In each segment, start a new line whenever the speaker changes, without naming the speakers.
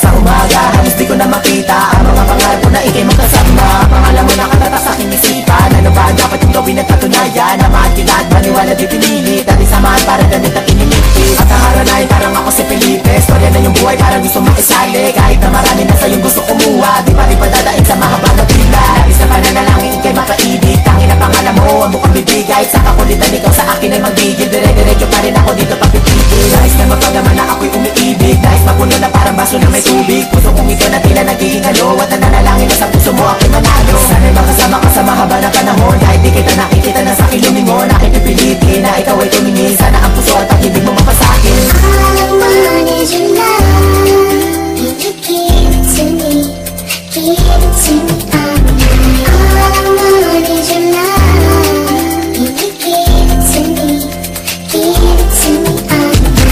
Sa umaga, halos di ko na makita ang mga pangarap ko na ikay magkasama. Pangalan mo nakatatak sa aking isipan. Ano ba dapat yung gawin at patunayan na makilat, maniwala di pinilit at isamahan para ganit at inilipit. At ang haranay parang ako si Felipe. Storya na yung buhay parang gusto makisali. Kahit na marami na sa'yong gusto kumuha, di pa rin padadaig sa mahaba na pila. Labis na pananalangin ikay makaibig. Tangin na pangalan mo, ang bukang bibigay. Sa kakulitan ikaw sa akin ay magigil. Dire-diretso pa rin ako dito papitigil. Nais na mapagaman na ako'y umiibig. Nais mapuno na parang baso na may tubig. Puso kong ito na tila nagiging halo. At nananalangin na sa puso mo ako'y manalo. Sana'y makasama ka sa mahaba ng panahon. Kahit di kita nakikita na sa'kin lumingon. Aking pipilitin na ikaw ay tumingin. Sana ang puso at pag-ibig mo mapasakin.
All I want is your love. You can give it to me. Give it to me. All I want is your love. You can give it to me. Give it to me.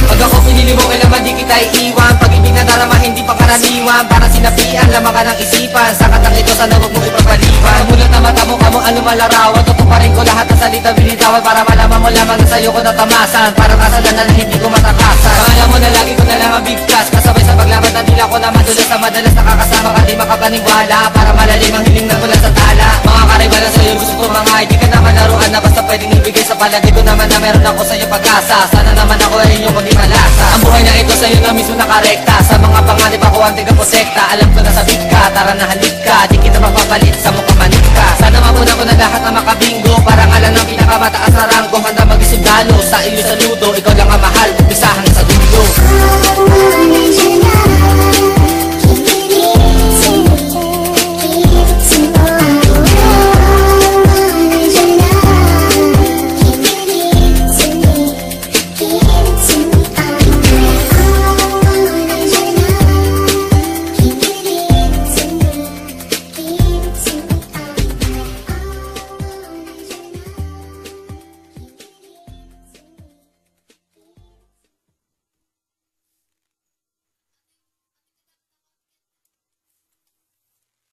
Pag ako pinili mo, kailangan di kita iiwan. Pag-ibig na darama, hindi pa karaniwan. Para sinapian, lamang ka ng isipan. Sa katang ito, sana huwag mo ipagpaliban. Mulat na mata mo, kamo ano malarawan. Tutuparin ko lahat ng salita, binitawan. Para malaman mo lamang na sa'yo ko natamasan. Para kasalanan na hindi ko matakasan. Pangalan mo na lagi ko na lang ang bigkas. Kasabay sa paglaban na nila ko na madulas. Na madalas nakakasama ka, di makapaniwala. Para malalim ang hiling na mula sa tala. Mga karibala sa'yo, gusto ko mga hindi ka naman laruan na basta pwedeng ibigay. Sa palagi ko naman na meron ako sa'yo pag-asa. Sana naman ako ay inyong maging malasa. Ang buhay na ito sa'yo na mismo nakarekta. Sa mga panganib ako ang tiga-prosekta. Alam ko na sabik ka, tara na halik ka. Di kita mapapalit sa mukha manik ka. Sana mapuna ko na lahat na makabingo. Parang alam ng pinakamataas na ranggo. Handa mag-isip lalo sa iyo saludo. Ikaw lang ang mahal.